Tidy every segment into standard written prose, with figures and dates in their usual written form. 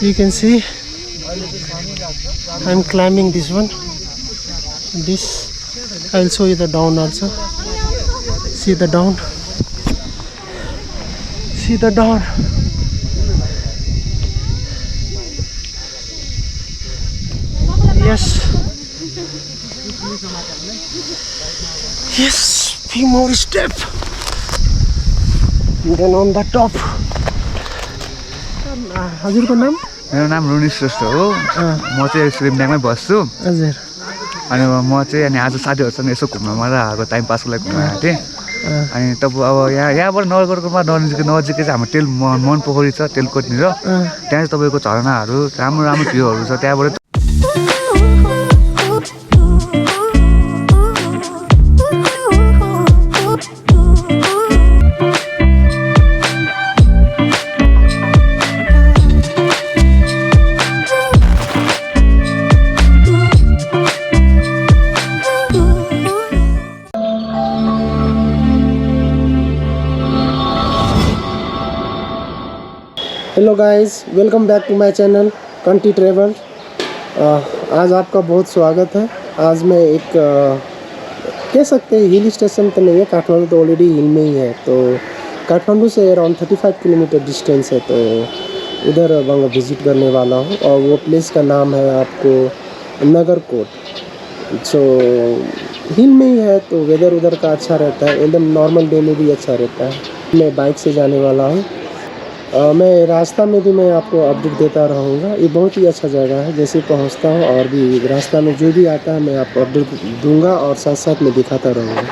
You can see I'm climbing this one. This I'll show you the down also. See the down. See the down. Yes. Yes. Few more step. Then on the top. हजुरको नाम? मेरो नाम रुनी श्रेष्ठ हो। म चाहिँ श्रीमडाङमै बस्छु। हजुर। अनि म चाहिँ आज साथीहरुसँग यसो घुम्न मन लागेको टाइम पासको लागि घुम्न आएको थिएँ। अनि तब अब यहाँबाट नगरकोटमा नजिकै चाहिँ हाम्रो तेल मन पोखरी छ, तेलकोटनिर। त्यहाँ चाहिँ तपाईको झरनाहरू राम्रो राम्रो भ्यूहरू छ त्यहाँबाट। Hello guys, welcome back to my channel कंटी ट्रेवल। आज आपका बहुत स्वागत है। आज मैं एक कह सकते हैं हिल स्टेशन तो नहीं है, काठमांडू तो ऑलरेडी हिल में ही है। तो काठमांडू से अराउंड 35 किलोमीटर डिस्टेंस है, तो उधर वहाँ विज़िट करने वाला हूँ। और वो प्लेस का नाम है आपको नगरकोट। सो हिल में ही है तो वेदर उधर का अच्छा रहता है, एकदम नॉर्मल डे में भी अच्छा रहता है। मैं बाइक से जाने वाला हूँ। मैं रास्ता में भी मैं आपको अपडेट देता रहूँगा। ये बहुत ही अच्छा जगह है। जैसे पहुँचता हूँ और भी रास्ता में जो भी आता है मैं आपको अपडेट दूंगा और साथ साथ में दिखाता रहूँगा।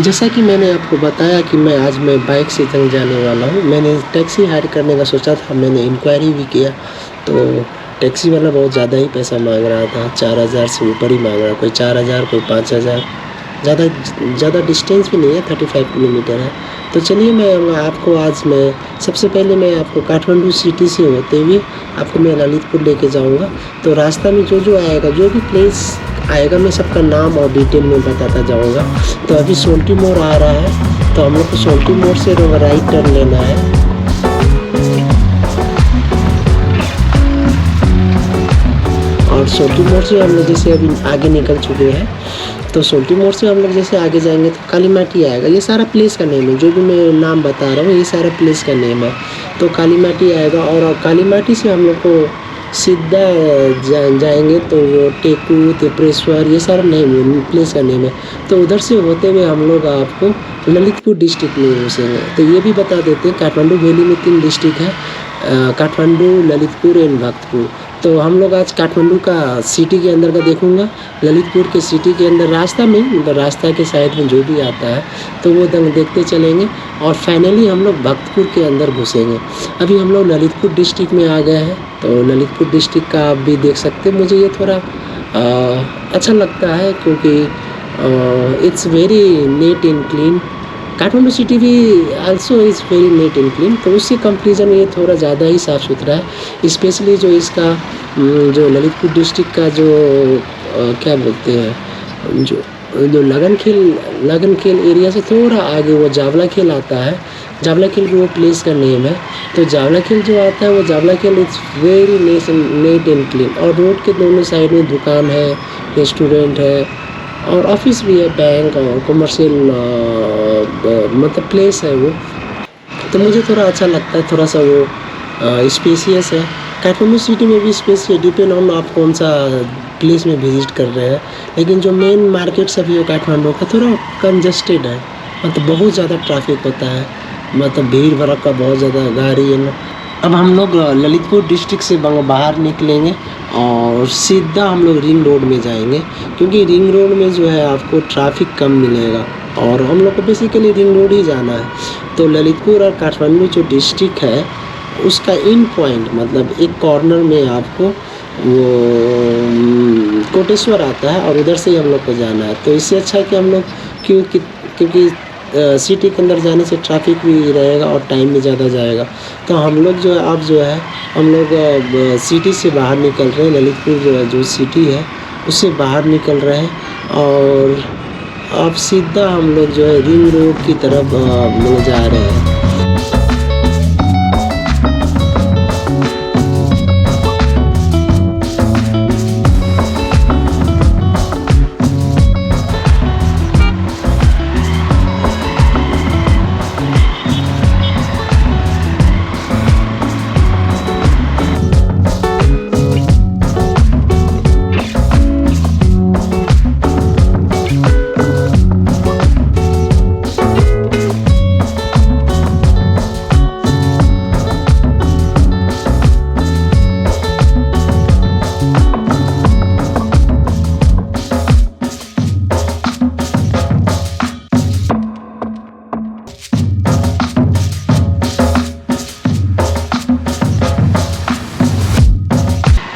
जैसा कि मैंने आपको बताया कि मैं बाइक से जंग जाने वाला हूँ। मैंने टैक्सी हायर करने का सोचा था, मैंने इंक्वायरी भी किया तो टैक्सी वाला बहुत ज़्यादा ही पैसा मांग रहा था। 4000 से ऊपर ही मांग रहा, कोई 4000 कोई 5000। ज़्यादा डिस्टेंस भी नहीं है, 35 किलोमीटर है। तो चलिए मैं सबसे पहले मैं आपको काठमांडू सिटी से होते हुए आपको मैं ललितपुर लेके जाऊँगा। तो रास्ता में जो आएगा, जो भी प्लेस आएगा, मैं सबका नाम और डिटेल में बताता जाऊँगा। तो अभी सोल्टी मोड़ आ रहा है, तो हम लोग को सोल्टी मोड़ से राइट टर्न लेना है। और सोल्टी मोड़ से हम लोग जैसे अभी आगे निकल चुके हैं, तो सोल्टी मोड़ से हम लोग जैसे आगे जाएंगे तो कालीमाटी आएगा। ये सारा प्लेस का नेम है, जो भी मैं नाम बता रहा हूँ ये सारा प्लेस का नेम है। तो कालीमाटी आएगा और कालीमाटी से हम लोग को सीधा जाएंगे तो वो टेकू, तेपरेश्वर, ये सारा नेम प्लेस का नेम है। तो उधर से होते हुए हम लोग आपको ललितपुर डिस्ट्रिक्ट में घुसेंगे। तो ये भी बता देते हैं, काठमांडू वैली में 3 डिस्ट्रिक्ट है, काठमांडू, ललितपुर एंड भक्तपुर। तो हम लोग आज काठमांडू का सिटी के अंदर का देखूंगा, ललितपुर के सिटी के अंदर रास्ता के साइड में जो भी आता है तो वो देखते चलेंगे। और फाइनली हम लोग भक्तपुर के अंदर घुसेंगे। अभी हम लोग ललितपुर डिस्ट्रिक्ट में आ गए हैं, तो ललितपुर डिस्ट्रिक्ट का आप भी देख सकते हैं। मुझे ये थोड़ा अच्छा लगता है क्योंकि it's very neat and clean. Kathmandu city भी also is very neat and clean. तो उससे कंपेरिजन ये थोड़ा ज़्यादा ही साफ़ सुथरा है। स्पेशली जो इसका जो ललितपुर डिस्ट्रिक्ट का जो क्या बोलते हैं, जो लगनखेल एरिया से थोड़ा आगे वो जावला खेल आता है। जावला खेल भी वो प्लेस का नेम है। तो जावला खेल जो आता है वो जावला खेल is very neat and clean. और रोड के दोनों साइड में दुकान है, रेस्टोरेंट है और ऑफिस भी है, बैंक और कमर्शियल मतलब प्लेस है वो। तो मुझे थोड़ा अच्छा लगता है, थोड़ा सा वो स्पेसियस है। काठमांडू सिटी में भी स्पेस है, डिपेंड ऑन आप कौन सा प्लेस में विजिट कर रहे हैं। लेकिन जो मेन मार्केट सभी है काठमांडू का थोड़ा कंजस्टेड है, मतलब बहुत ज़्यादा ट्रैफिक होता है, मतलब भीड़ भड़का बहुत ज़्यादा गाड़ी है ना। अब हम लोग ललितपुर डिस्ट्रिक्ट से बाहर निकलेंगे और सीधा हम लोग रिंग रोड में जाएंगे, क्योंकि रिंग रोड में जो है आपको ट्रैफिक कम मिलेगा और हम लोग को बेसिकली रिंग रोड ही जाना है। तो ललितपुर और काठमांडू जो डिस्ट्रिक्ट है उसका इन पॉइंट मतलब एक कॉर्नर में आपको वो कोटेश्वर आता है और उधर से ही हम लोग को जाना है। तो इससे अच्छा है कि हम लोग क्योंकि सिटी के अंदर जाने से ट्रैफिक भी रहेगा और टाइम भी ज़्यादा जाएगा। तो हम लोग जो है अब जो है हम लोग सिटी से बाहर निकल रहे हैं। ललितपुर जो सिटी है उससे बाहर निकल रहे हैं और अब सीधा हम लोग जो है रिंग रोड की तरफ जा रहे हैं।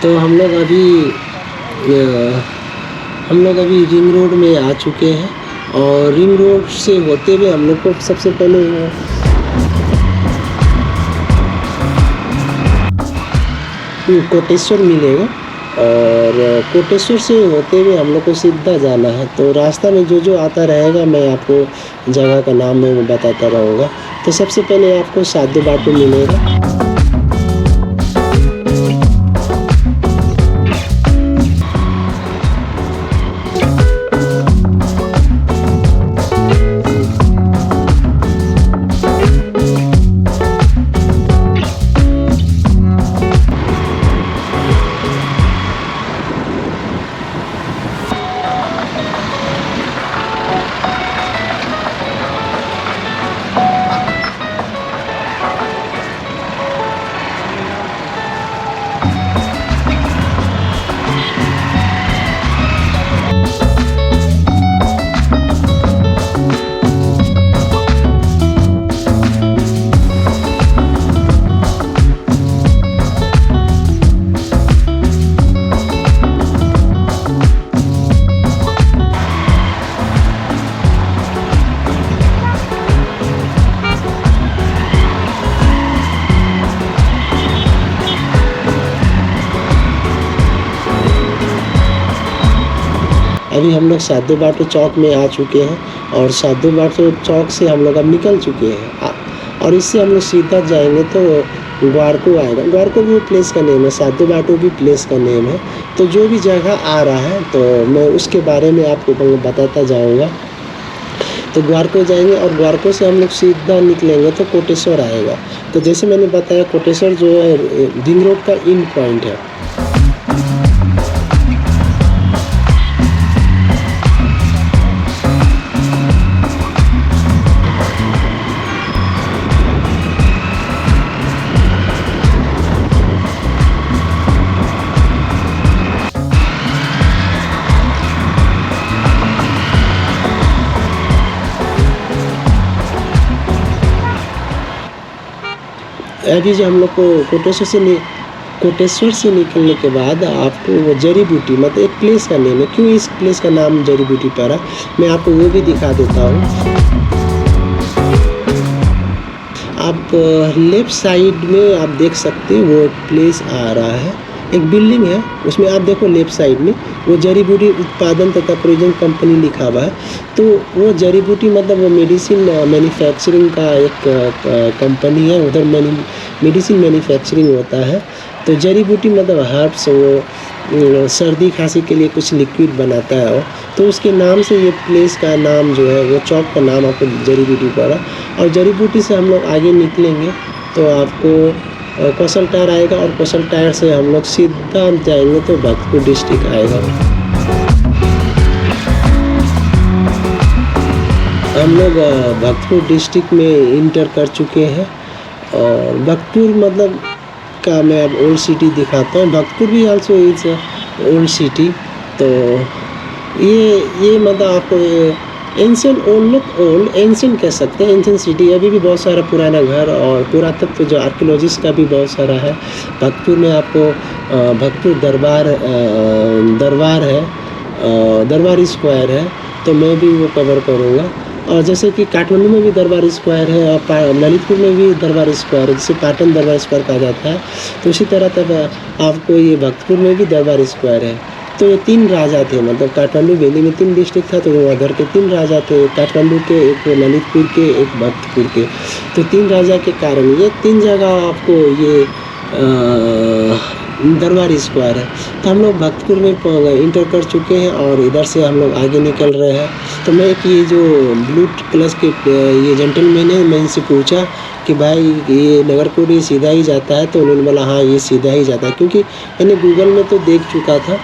तो हम लोग अभी रिंग रोड में आ चुके हैं और रिंग रोड से होते हुए हम लोग को सबसे पहले कोटेश्वर मिलेगा और कोटेश्वर से होते हुए हम लोग को सीधा जाना है। तो रास्ता में जो आता रहेगा मैं आपको जगह का नाम मैं बताता रहूँगा। तो सबसे पहले आपको साधु बाटू मिलेगा। अभी हम लोग साधु बाटू चौक में आ चुके हैं और साधु बाटू चौक से हम लोग अब निकल चुके हैं और इससे हम लोग सीधा जाएंगे तो ग्वारको आएगा। ग्वारको भी प्लेस का नेम है, साधु बाटू भी प्लेस का नेम है। तो जो भी जगह आ रहा है तो मैं उसके बारे में आपको बताता जाऊँगा। तो ग्वारको जाएंगे और ग्वारको से हम लोग सीधा निकलेंगे तो कोटेश्वर आएगा। तो जैसे मैंने बताया कोटेश्वर जो है रिंग रोड का इन पॉइंट है। अभी जो हम लोग को कोटेश्वर से निकलने के बाद आपको वो जड़ी बूटी मतलब एक प्लेस का नेम है। क्यों इस प्लेस का नाम जड़ी बूटी पड़ा मैं आपको वो भी दिखा देता हूँ। आप लेफ्ट साइड में आप देख सकते हैं वो प्लेस आ रहा है, एक बिल्डिंग है उसमें आप देखो लेफ्ट साइड में वो जड़ी बूटी उत्पादन तथा प्रयोजन कंपनी लिखा हुआ है। तो वो जड़ी बूटी मतलब वो मेडिसिन मैन्युफैक्चरिंग का एक कंपनी है, उधर मेडिसिन मैन्युफैक्चरिंग होता है। तो जड़ी बूटी मतलब हर्ब्स वो सर्दी खांसी के लिए कुछ लिक्विड बनाता है वो, तो उसके नाम से ये प्लेस का नाम जो है वो चौक का नाम आपको जड़ी बूटी पड़ा। और जड़ी बूटी से हम लोग आगे निकलेंगे तो आपको कौशल टायर आएगा और कौशल टायर से हम लोग सीधा जाएंगे तो भक्तपुर डिस्ट्रिक्ट आएगा। हम लोग भक्तपुर डिस्ट्रिक्ट में इंटर कर चुके हैं और भक्तपुर मतलब का मैं अब ओल्ड सिटी दिखाता हूँ। भक्तपुर भी आल्सो इज ओल्ड सिटी। तो ये मतलब आपको एंशियंट ओल्ड एंशियंट कह सकते हैं, एंशियंट सिटी। अभी भी बहुत सारा पुराना घर और पुरातत्व जो आर्कियोलॉजिस्ट का भी बहुत सारा है। भक्तपुर में आपको भक्तपुर दरबार है, दरबार स्क्वायर है, तो मैं भी वो कवर करूँगा। और जैसे कि काठमांडू में भी दरबार स्क्वायर है और ललितपुर में भी दरबार स्क्वायर है, जिसे पाटन दरबार स्क्वायर कहा जाता है। तो इसी तरह तब आपको ये भक्तपुर में भी दरबार स्क्वायर है। तो ये 3 राजा थे, मतलब काठमांडू वैली में 3 डिस्ट्रिक्ट था, तो उधर के 3 राजा थे, काठमांडू के, एक ललितपुर के, एक भक्तपुर के। तो 3 राजा के कारण ये 3 जगह आपको ये दरबार स्क्वायर है। तो हम लोग भक्तपुर में इंटर कर चुके हैं और इधर से हम लोग आगे निकल रहे हैं। तो मैं एक ये जो ब्लू प्लस के ये जेंटलमैन है, मैं इनसे पूछा कि भाई ये नगरकोट ये सीधा ही जाता है? तो उन्होंने बोला हाँ ये सीधा ही जाता है, क्योंकि मैंने गूगल में तो देख चुका था,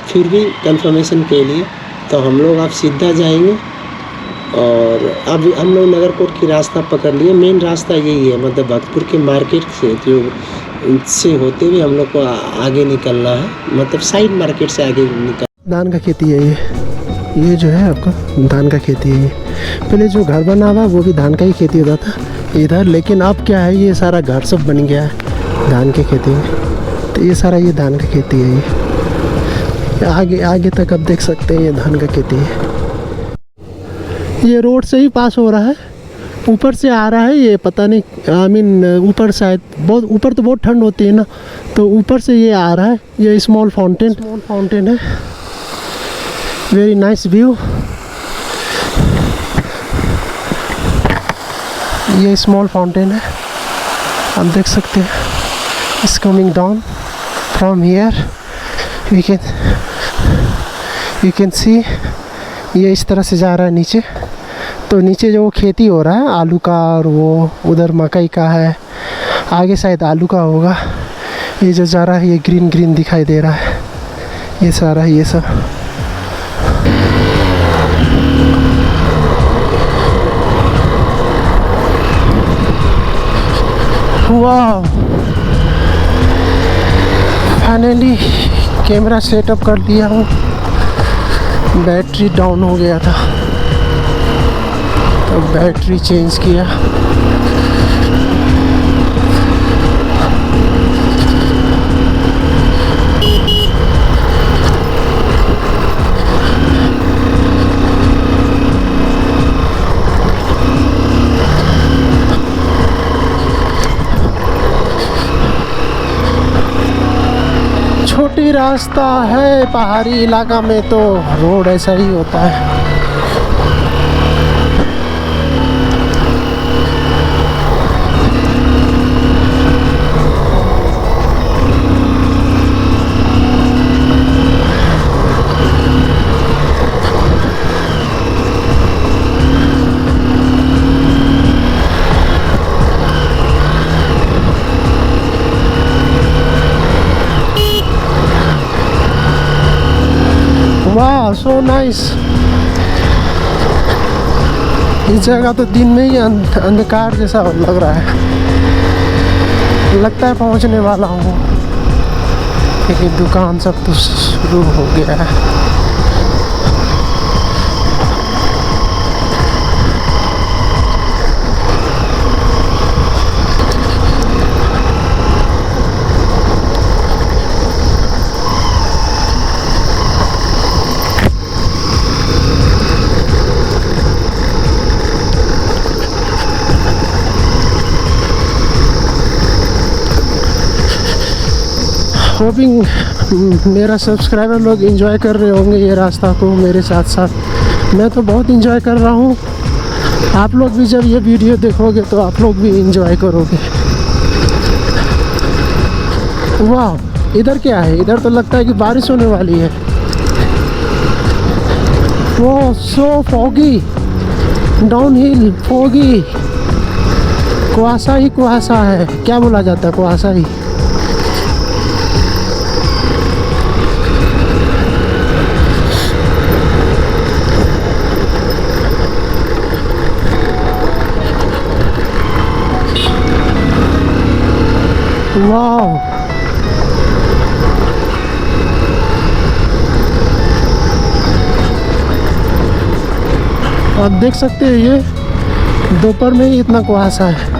फिर भी कंफर्मेशन के लिए। तो हम लोग अब सीधा जाएंगे और अब हम लोग नगरकोट की रास्ता पकड़ लिए। मेन रास्ता यही है, मतलब भक्तपुर के मार्केट से होते हुए हम लोग को आगे निकलना है, मतलब साइड मार्केट से आगे निकल। धान का खेती है ये जो है आपका धान का खेती है। पहले जो घर बना हुआ वो भी धान का ही खेती होता था इधर, लेकिन अब क्या है ये सारा घर सब बन गया है धान की खेती में। तो ये सारा ये धान का खेती है। ये आगे तक आप देख सकते हैं ये धान का खेती है। ये रोड से ही पास हो रहा है, ऊपर से आ रहा है ये पता नहीं, आई मीन ऊपर शायद बहुत ऊपर तो बहुत ठंड होती है ना, तो ऊपर से ये आ रहा है। ये स्मॉल फाउंटेन है, वेरी नाइस व्यू। ये स्मॉल फाउंटेन है, आप देख सकते हैं। It's coming down from here, you can सी। ये इस तरह से जा रहा है नीचे। तो नीचे जो खेती हो रहा है आलू का, और वो उधर मकई का है, आगे शायद आलू का होगा। ये जो जा रहा है ये ग्रीन ग्रीन दिखाई दे रहा है, ये सारा ये सब। वाह, फाइनली कैमरा सेटअप कर दिया हूँ। बैटरी डाउन हो गया था तो बैटरी चेंज किया। छोटी रास्ता है, पहाड़ी इलाका में तो रोड ऐसा ही होता है। वाह, सो नाइस। इस जगह तो दिन में ही अंधकार जैसा लग रहा है, लगता है पहुंचने वाला हूँ, लेकिन दुकान सब तो शुरू हो गया है। होपिंग मेरा सब्सक्राइबर लोग एंजॉय कर रहे होंगे ये रास्ता को मेरे साथ साथ। मैं तो बहुत एंजॉय कर रहा हूँ। आप लोग भी जब ये वीडियो देखोगे तो आप लोग भी एंजॉय करोगे। वाह, इधर क्या है? इधर तो लगता है कि बारिश होने वाली है। वो सो फॉगी, डाउन हिल फॉगी, कुहासा ही कुहासा है। क्या बोला जाता है? कुहासा ही। वाह, आप देख सकते हैं ये दोपहर में ही इतना कुहासा है।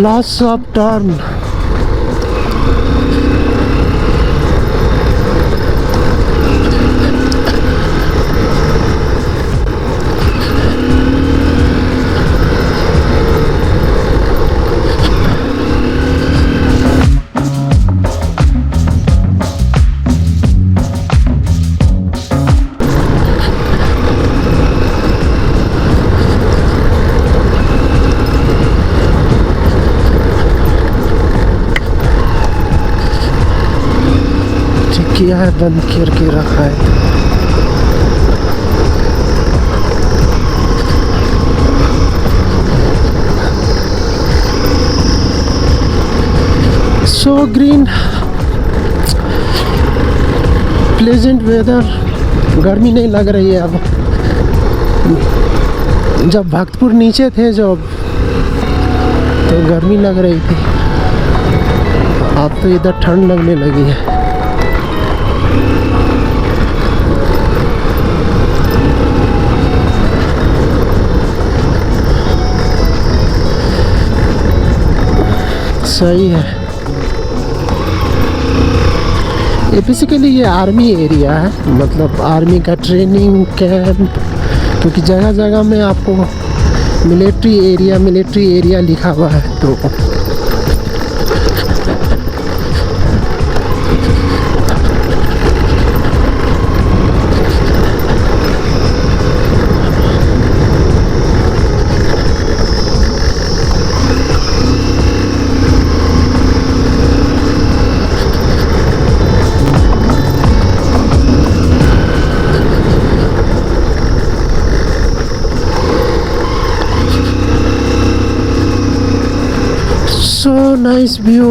Loss of turn. किया है, बंद करके रखा है। सो ग्रीन, प्लेजेंट वेदर, गर्मी नहीं लग रही है अब। जब भक्तपुर नीचे थे जब तो गर्मी लग रही थी, अब तो इधर ठंड लगने लगी है। सही है। ये बेसिकली ये आर्मी एरिया है, मतलब आर्मी का ट्रेनिंग कैंप, क्योंकि जगह जगह में आपको मिलिट्री एरिया लिखा हुआ है। तो सो नाइस व्यू,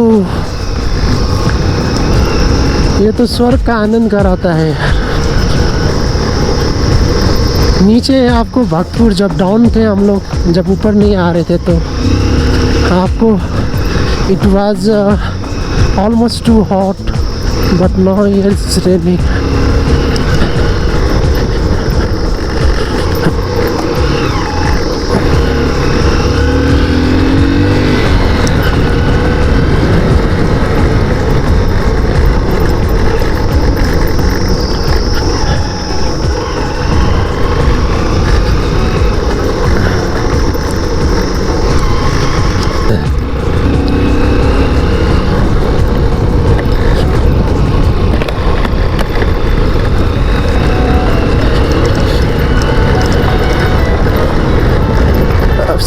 ये तो स्वर्ग का आनंद कराता है। नीचे आपको भक्तपुर जब डाउन थे हम लोग, जब ऊपर नहीं आ रहे थे तो आपको it was almost too hot, but now it's raining.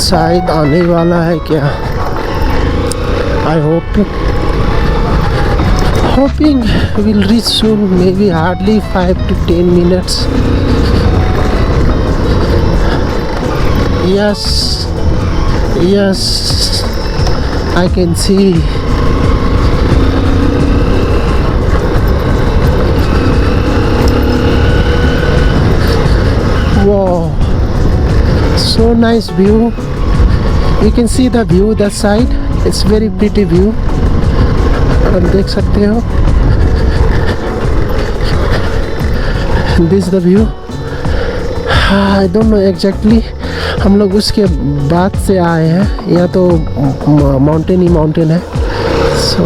शायद आने वाला है क्या, I hoping will reach soon, maybe hardly 5 to 10 minutes. Yes, I can see. Wow, so nice view. You can see the view that side. It's very pretty view. आप देख सकते हो, this is the view. I don't know exactly. हम लोग उसके बाद से आए हैं, या तो माउंटेन ही माउंटेन है। So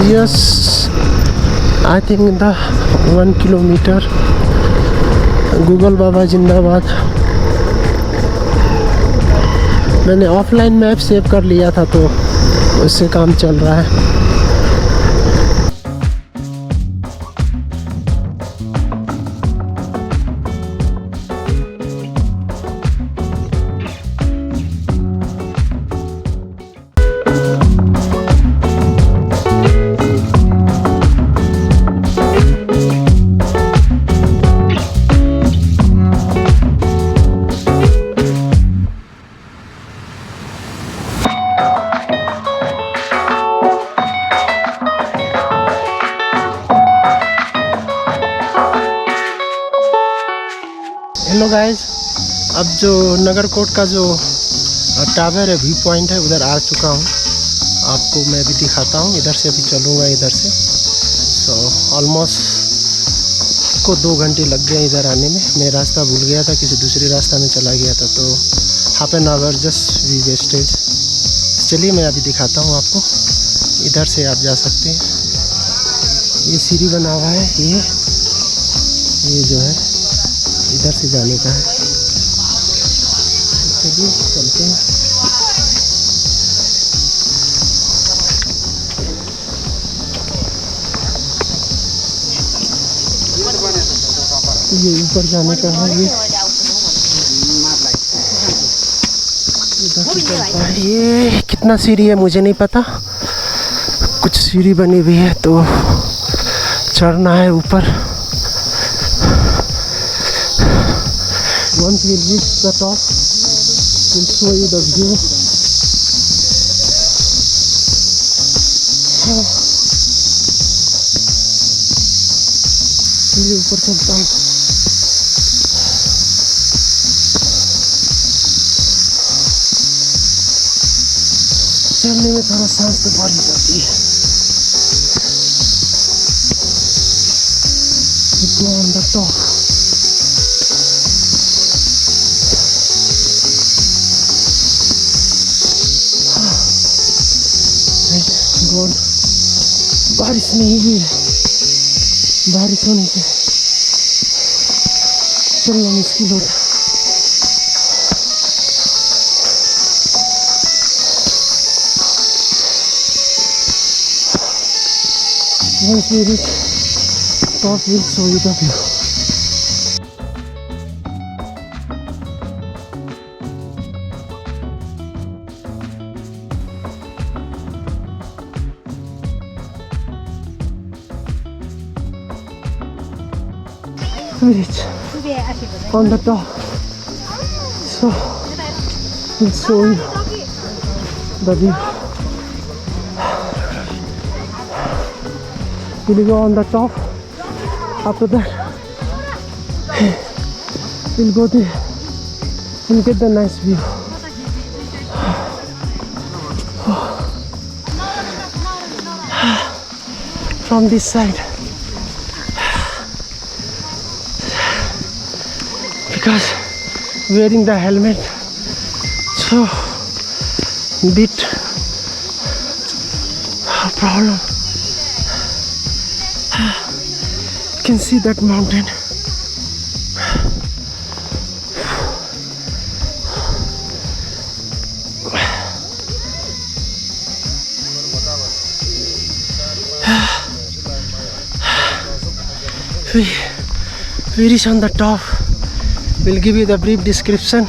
yes, I think the 1 kilometer. Google बाबा जिंदाबाद। मैंने ऑफलाइन मैप सेव कर लिया था तो उससे काम चल रहा है। अब जो नगरकोट का जो टावर है, व्यू पॉइंट है, उधर आ चुका हूँ। आपको मैं भी दिखाता हूँ। इधर से अभी चलूँगा इधर से। सो ऑलमोस्ट को 2 घंटे लग गए इधर आने में। मैं रास्ता भूल गया था, किसी दूसरे रास्ता में चला गया था, तो half an hour just we wastage. चलिए मैं अभी दिखाता हूँ आपको। इधर से आप जा सकते हैं। ये सीढ़ी बना हुआ है, ये जो है इधर से जाने का है। चलिए चलते हैं। ये ऊपर जाने का है। ये कितना सीढ़ी है मुझे नहीं पता, कुछ सीढ़ी बनी हुई है तो चढ़ना है ऊपर। Once we reach the top, we'll show you the view. चलिए ऊपर चलता हूँ। चलने में थोड़ा सांस तो भारी जाती है। Go on the top. God, बारिश नहीं हुई है। बारिश होने से चलना मुश्किल होता। Once we reach top, we'll show you the view. We reach on the top, so we'll show you the view. We'll go on the top. After that, we'll go there and get the nice view. From this side, because wearing the helmet, so bit problem. You can see that mountain. We reach on the top. We'll give you the brief description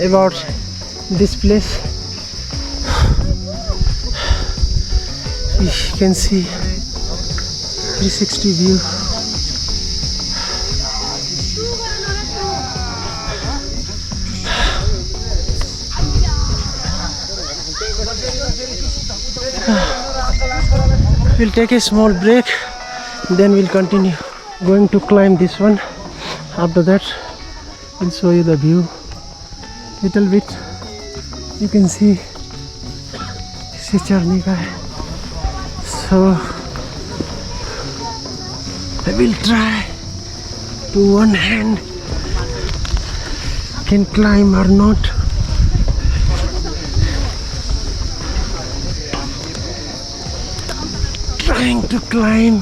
about this place. You can see 360 view. We'll take a small break, then we'll continue. Going to climb this one. After that, we'll show you the view. Little bit. You can see इसे चढ़ने का है. So I will try to one hand can climb or not. Trying to climb.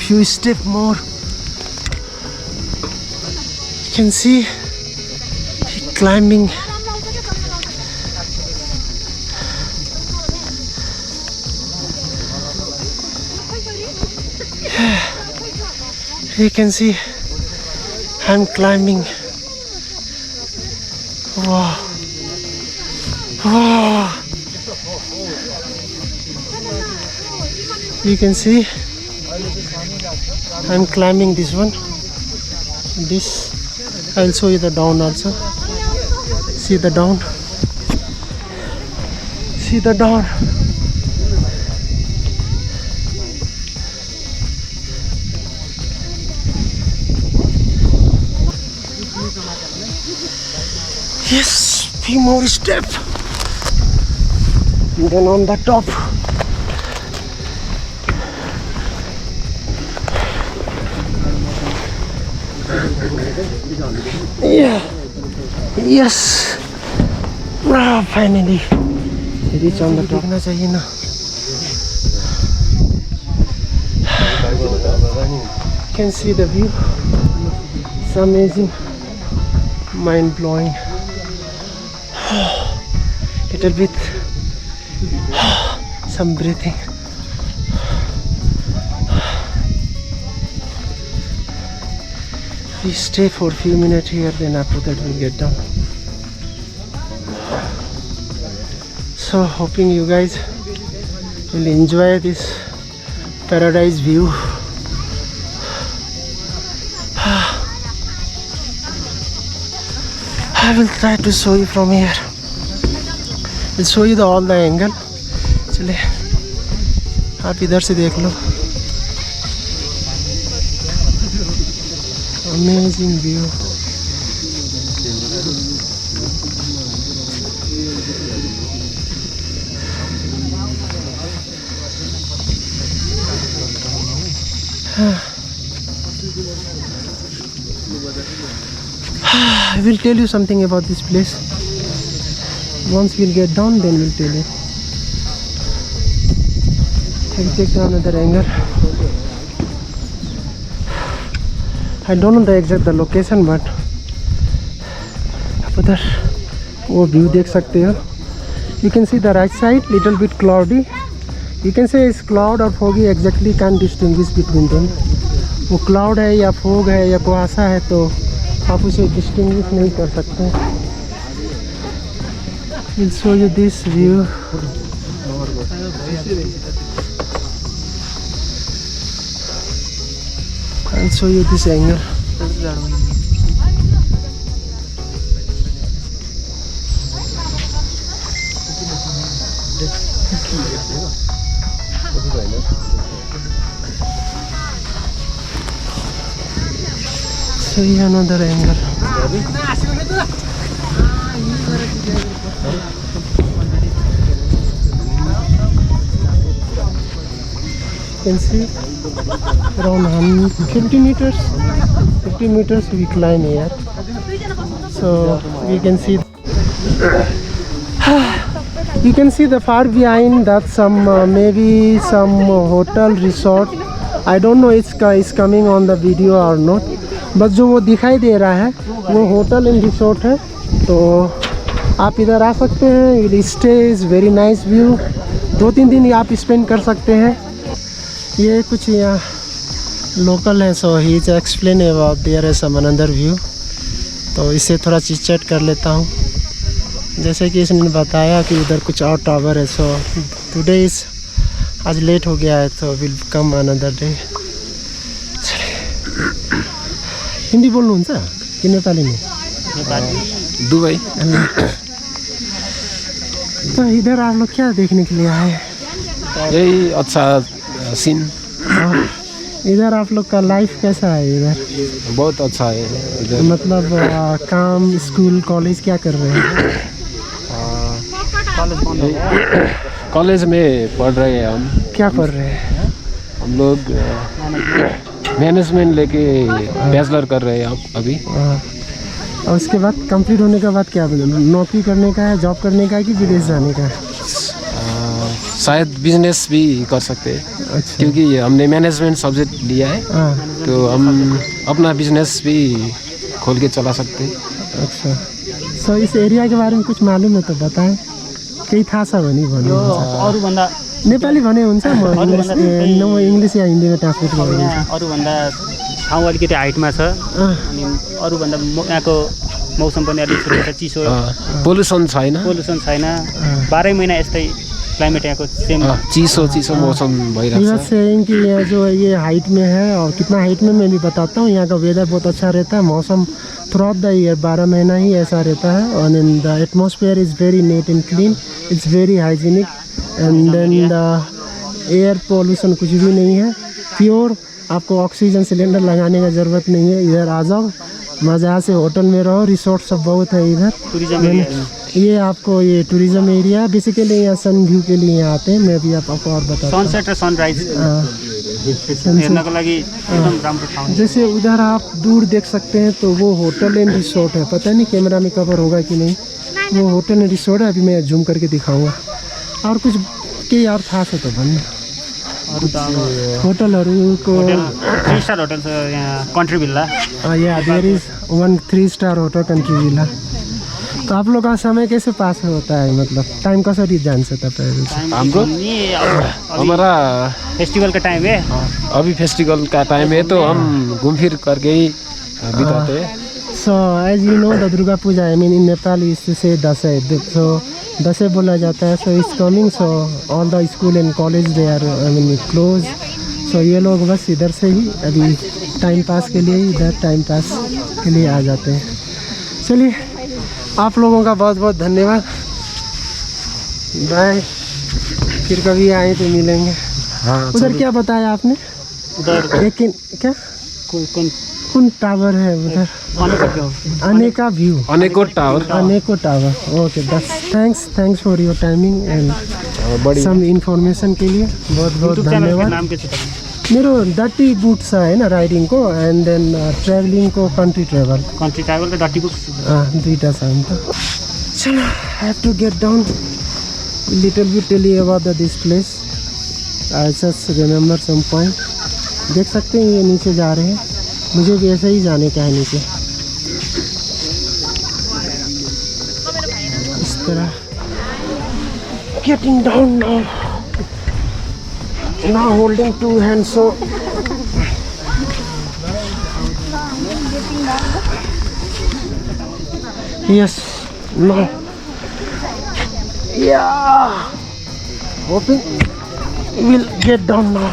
Few step more. You can see climbing. You can see I'm climbing. Wow. Wow. You can see I'm climbing this one. This I'll show you the down also. See the down. See the down. Yes, few more step. Then on the top. Yeah. Yes. Wow, finally. Reach on the top. ना चाहिए ना. You can see the view. It's amazing. Mind blowing. Little bit some breathing. We stay for a few minutes here, then after that we'll get down. So hoping you guys will enjoy this paradise view. I will try to show you from here. I'll show you all the angle. चले आप इधर से देख लो. Amazing view. I will tell you something about this place. Once we'll get down, then we'll tell you. I'll take another angle. I don't know the exact location, but आप उधर वो view देख सकते हो. You can see the right side, little bit cloudy. You can say it's cloud or foggy. Exactly can't distinguish between them. वो cloud है या fog है या कुआसा है, तो आप उसे distinguish नहीं कर सकते. I'll show you this view. I'll show you this angle. Show you another angle. You can see around 50 meters we climb here, so we can see the far behind that some maybe some hotel resort. I don't know it's coming on the video or not, बस जो वो दिखाई दे रहा है वो hotel and resort है. तो आप इधर आ सकते हैं. Stay is very nice view. 2-3 दिन आप स्पेंड कर सकते हैं. ये कुछ यहाँ लोकल है, so he is explain about there है सम अनदर व्यू. तो इससे थोड़ा चिट चैट कर लेता हूँ. जैसे कि इसने बताया कि उधर कुछ और टावर है. सो टुडे इज आज लेट हो गया है, तो will come another day. Hindi बोल्नुहुन्छ कि नेपाली में? दुबई. तो इधर आप लोग क्या देखने के लिए आए? यही अच्छा सीन. इधर आप लोग का लाइफ कैसा है? इधर बहुत अच्छा है. इधर मतलब काम, स्कूल, कॉलेज क्या कर रहे हैं? कॉलेज में पढ़ रहे हैं हम. क्या पढ़ रहे हैं? हम लोग मैनेजमेंट लेके बैचलर कर रहे हैं अभी. और उसके बाद कंप्लीट होने के बाद क्या नौकरी करने का है, जॉब करने का है कि विदेश जाने का है? शायद बिजनेस भी कर सकते हैं. अच्छा. क्योंकि हमने मैनेजमेंट सब्जेक्ट लिया है, तो हम अपना बिजनेस भी खोल के चला सकते हैं. अच्छा. सो इस एरिया के बारे में कुछ मालूम है तो बताएं. केही थाहा छ भने भन्नु. नेपाली भने हुन्छ, म इङ्ग्लिस या हिन्दीमा ट्रान्सलेट गर्छु. अरूभन्दा ठाउँ अलिकति हाइटमा छ, अनि अरूभन्दा यहाँको मौसम पनि अलिक चिसो, पोल्युसन छैन. 12 महिना यस्तै क्लाइमेट यहाँको सेम चिसो मौसम भइरहेको छ. सेइङ कि यहाँ जो ये हाइट में है, और कितना हाइट में मैं भी बताता हूँ. यहाँ का वेदर बहुत अच्छा रहता है. मौसम थ्रू द ईयर 12 महीना ही ऐसा रहता है. और the atmosphere is very neat and clean. It's very hygienic. And then the air pollution कुछ भी नहीं है. प्योर. आपको ऑक्सीजन सिलेंडर लगाने का ज़रूरत नहीं है. इधर आ जाओ, मज़ा से होटल में रहो। रिसोर्ट सब बहुत है इधर। टूरिज्म एरिया है। ये आपको ये टूरिज्म एरिया बेसिकली यहाँ सन व्यू के लिए यहाँ आते हैं। मैं भी आपको और बताता हूँ। सनसेट र सनराइज हेर्नको लागि एकदम राम्रो ठाउँ हो। जैसे उधर आप दूर देख सकते हैं तो वो होटल एंड रिसोर्ट है। पता नहीं कैमरा में कवर होगा कि नहीं। वो होटल एंड रिसोर्ट है। अभी मैं जूम करके दिखाऊंगा। और कुछ के और था से तो भन्नु अरू त अब होटलहरूको 3 स्टार होटल छ यहाँ कन्ट्री भिल्ला। या there is 1 3 star hotel country villa. तो आप लोग का समय कैसे पास होता है, मतलब टाइम कसरी जान्छ तपाईहरु? हाम्रो हमारा फेस्टिवल का टाइम है। अभी फेस्टिवल का टाइम है तो हम घूम फिर करके ही बिताते हैं। So as you know the Durga Puja I mean in Nepal is to say Dashain. So Dashain बोला जाता है। So it's coming. So all the school and college they are I mean close. So ये लोग बस इधर से ही अभी टाइम पास के लिए इधर टाइम पास के लिए आ जाते हैं। चलिए आप लोगों का बहुत बहुत धन्यवाद। बाय। फिर कभी आए तो मिलेंगे। हाँ, उधर क्या बताया आपने? उधर लेकिन क्या कौन टावर है उधर? अनेका व्यू। अनेको टावर। अनेको टावर। ओके बस thanks for your timing and some information के लिए बहुत बहुत धन्यवाद। नाम के छ मेरो डटी बुट छ हैन राइडिङ को एन्ड देन ट्राभलिङ को कन्ट्री ट्राभल। कन्ट्री ट्राभल र डटी बुक्स। दुईटा छ नि त। चलो have to get down little bit tell you about this place. I just remember some point. देख सकते हैं ये नीचे जा रहे हैं। मुझे भी ऐसे ही जाने का है नीचे इस तरह। Getting down now holding 2 hands. So yes, no, yeah, hoping we'll get down now.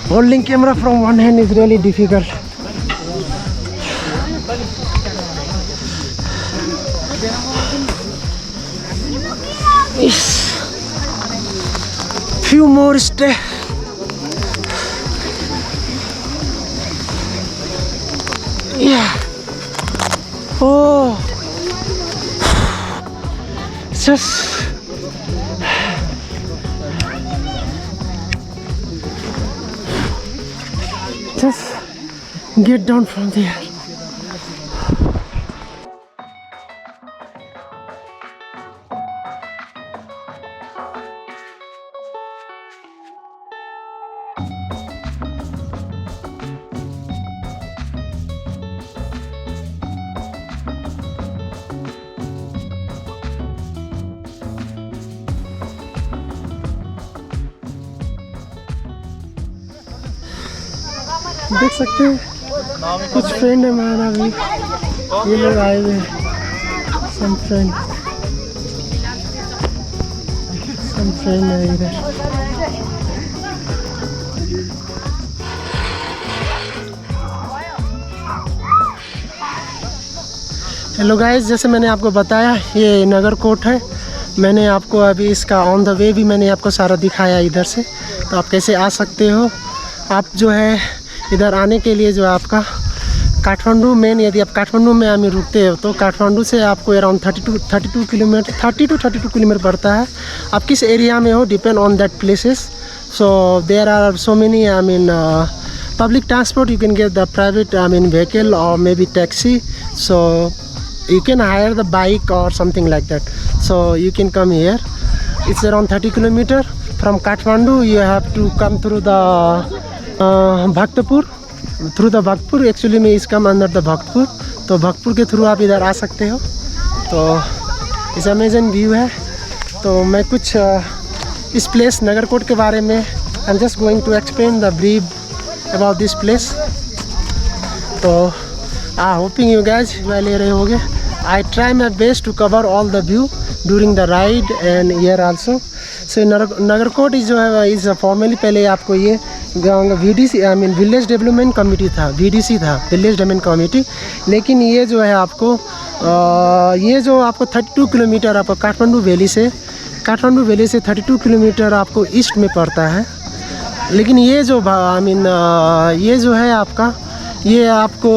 Holding camera from one hand is really difficult. Few more steps. Yeah. Oh. Just get down from there. देख सकते हैं कुछ friend है हमारा भी। ये लोग आए हुए हैं। सम फ्रेंड है इधर। हेलो गाइस, जैसे मैंने आपको बताया ये नगरकोट है। मैंने आपको अभी इसका ऑन द वे भी मैंने आपको सारा दिखाया इधर से। तो आप कैसे आ सकते हो। आप जो है इधर आने के लिए जो आपका काठमांडू मेन, यदि आप काठमांडू में हमें रुकते हो तो काठमांडू से आपको अराउंड 30 to 32 किलोमीटर पड़ता है। आप किस एरिया में हो depend on that places. So there are so many I mean public transport. You can get the private I mean vehicle और maybe taxi. So you can hire the bike or something like that. So you can come here. It's around 30 kilometer from Kathmandu. You have to come through the Bhaktapur. Through the Bhaktapur actually में is come under the Bhaktapur. तो भक्तपुर के through आप इधर आ सकते हो। तो इस Amazon view है। तो मैं कुछ इस प्लेस नगरकोट के बारे में I am just going to explain the brief about this place. तो hoping you guys enjoy ले रहे होगे। I try my best to cover all the view during the ride and here also. So Nagarkot जो है इस formally पहले आपको ये VDC I mean village development committee था, VDC था, विलेज डेवलपमेंट कमेटी। लेकिन ये जो है आपको ये जो आपको 32 किलोमीटर आपको काठमांडू वैली से 32 किलोमीटर आपको ईस्ट में पड़ता है। लेकिन ये जो आई मीन ये जो है आपका ये आपको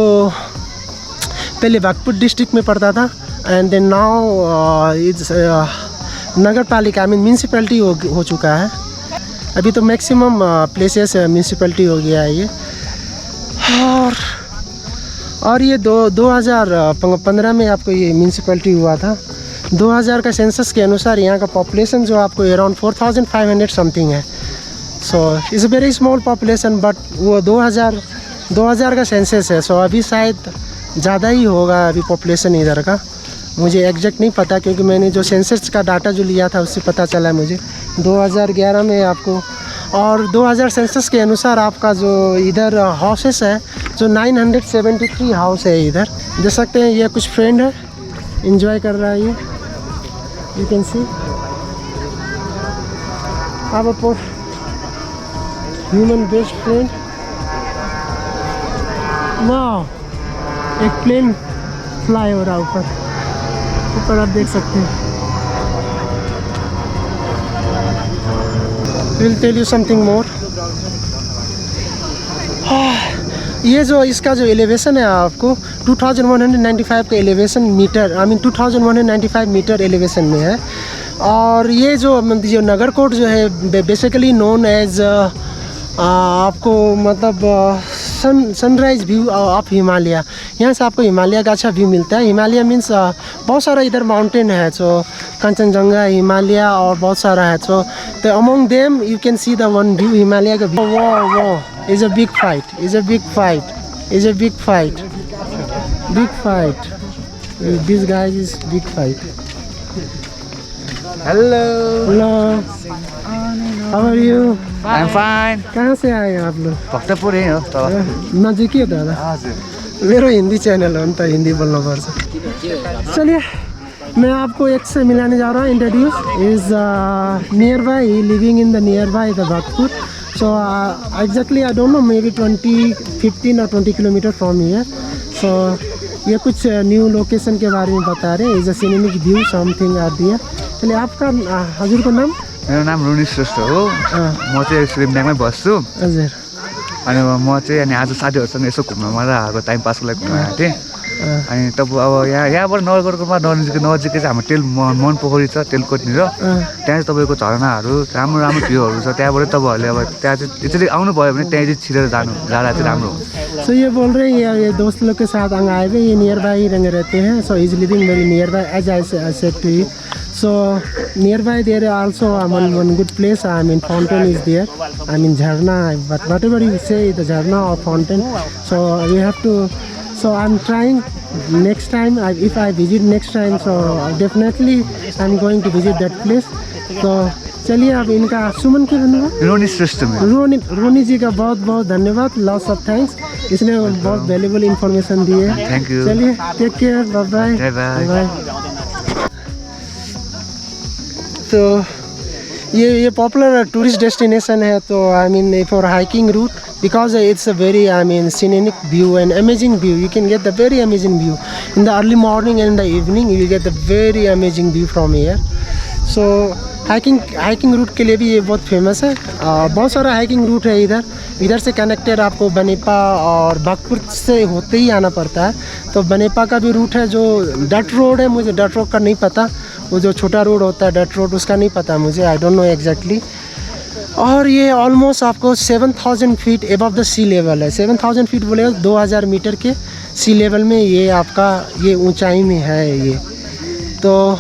पहले बागपुर डिस्ट्रिक्ट में पड़ता था एंड देन नाउ इट्स नगर पालिका आई मीन म्यूनसिपैलिटी हो चुका है। अभी तो मैक्सिमम प्लेसेस म्यूनसिपैलिटी हो गया है ये। और ये 2015 में आपको ये म्यूनसिपैलिटी हुआ था। 2000 का सेंसस के अनुसार यहाँ का पॉपुलेशन जो आपको अराउंड 4500 समथिंग है। So is a very small population but वो 2000 का सेंसस है। सो अभी शायद ज़्यादा ही होगा अभी पॉपुलेशन इधर का, मुझे एग्जैक्ट नहीं पता क्योंकि मैंने जो सेंसस का डाटा जो लिया था उससे पता चला है मुझे 2011 में आपको। और 2000 सेंसस के अनुसार आपका जो इधर हाउसेस है जो 973 हाउस है इधर। देख सकते हैं ये कुछ फ्रेंड है, एंजॉय कर रहा है ये, यू कैन सी। अब ह्यूमन बेस्ट फ्रेंड, वाह एक प्लेन फ्लाई हो रहा है ऊपर आप देख सकते हैं। Will tell you something more. ये जो इसका जो एलिवेशन है आपको 2195 का elevation metre I mean 2195 metre elevation में है। और ये जो नगरकोट जो है बेसिकली नोन एज आपको मतलब सनराइज व्यू ऑफ हिमालय। यहाँ से आपको हिमालय का अच्छा व्यू मिलता है। हिमालय मीन्स बहुत सारा इधर माउंटेन है, सो कंचनजंगा हिमालय और बहुत सारा है। So the among them you can see the one view Himalaya का। वो is a big fight this guys is big fight. Hello how are you? I am fine. कहाँ से आए आप लोग? भक्तपुर यही हो तल नजिकै हो दादा? हजुर मेरो हिंदी चैनल हो नि त, हिंदी बोलना पर्छ। चलिए मैं आपको एक से मिलाने जा रहा हूँ। Introduce is near by, living in the near by the Bhaktapur. So exactly I don't know, may be 15 और 20 किलोमीटर फ्रॉम हियर। सो ये कुछ न्यू लोकेशन के बारे में बता रहे हैं। Is a cinematic view something are there. चलिए आपका हजुर को नाम? मेरो नाम रुनी श्रेष्ठ हो। म चाहिँ श्रीमड्याङमै बस्छु। हजुर। अनि म चाहिँ अनि आज साथीहरूसँग यसो घुम्न मलाई आएको, टाइम पासको लागि घुम्न आएको थिएँ। अनि तब अब यहाँबाट नगरकोटमा नजिकै चाहिँ हाम्रो मन पोखरी छ, तेलकोटनिर। त्यहाँ चाहिँ तपाईँको झरनाहरू राम्रो भ्यूहरू छ। त्यहाँबाट तपाईँहरूले अब त्यहाँ चाहिँ यसरी आउनुभयो भने त्यहाँ चाहिँ छिरेर जाँदा चाहिँ राम्रो हुन्छ। सो ये बोल रहे हैं ये दोस्त लोग के साथ आए हुए, ये नियर बाई रहते हैं। So is living very nearby as I said to you. So nearby there also one good place. I mean fountain is there. I mean jharna, but whatever you say, the jharna or fountain. So we have to. So I'm trying next time. If I visit next time, so definitely I'm going to visit that place. So चलिए अब इनका सुमन के धन्यवाद। रोनी श्रेष्ठ में रोनी जी का बहुत बहुत धन्यवाद, लॉट्स ऑफ थैंक्स। इसने बहुत वैल्यूबल इंफॉर्मेशन दी है। Thank you. चलिए टेक केयर, बाय बाय। तो ये पॉपुलर टूरिस्ट डेस्टिनेशन है। तो I mean for hiking route because it's a very I mean scenic view and amazing view. You can get the very amazing view in the early morning and the evening. You get the very amazing view from here. So hiking route के लिए भी ये बहुत famous है। बहुत सारा hiking root है इधर से कनेक्टेड। आपको बनेपा और बागपुर से होते ही आना पड़ता है। तो बनेपा का भी रूट है जो डट रोड है, मुझे डट रोड का नहीं पता। वो जो छोटा रोड होता है डट रोड, उसका नहीं पता मुझे, आई डोंट नो एग्जैक्टली। और ये ऑलमोस्ट आपको 7000 feet above the sea level है। 7000 फीट बोले 2000 मीटर के सी लेवल में ये आपका ये ऊंचाई में है ये। तो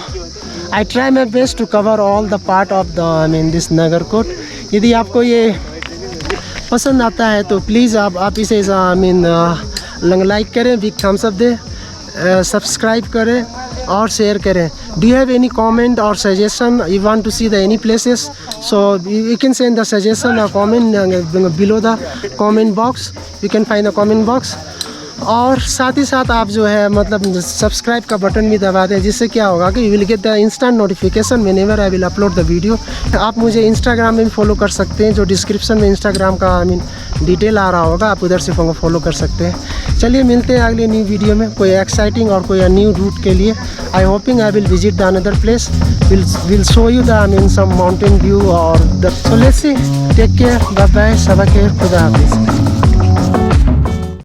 I try my best to cover all the part of the I mean this Nagarkot. यदि आपको ये पसंद आता है तो प्लीज़ आप इसे आई मीन लाइक करें, बिग थम्स अप दें, सब्सक्राइब करें और शेयर करें। Do you have any comment or suggestion? You want to see the any places? So you can send the suggestion or comment below the comment box. You can find the comment box. और साथ ही साथ आप जो है मतलब subscribe का button भी दबा दें, जिससे क्या होगा कि you will get the instant notification whenever I will upload the video. आप मुझे इंस्टाग्राम में भी फॉलो कर सकते हैं, जो डिस्क्रिप्शन में इंस्टाग्राम का डिटेल आ रहा होगा, आप उधर से फॉलो कर सकते हैं। चलिए मिलते हैं अगले न्यू वीडियो में कोई एक्साइटिंग और कोई न्यू रूट के लिए। I hoping I will visit the another place, will show you the some mountain view और the. So let's see, take care, bye bye, सबा खैर, खुदा हाफिज़।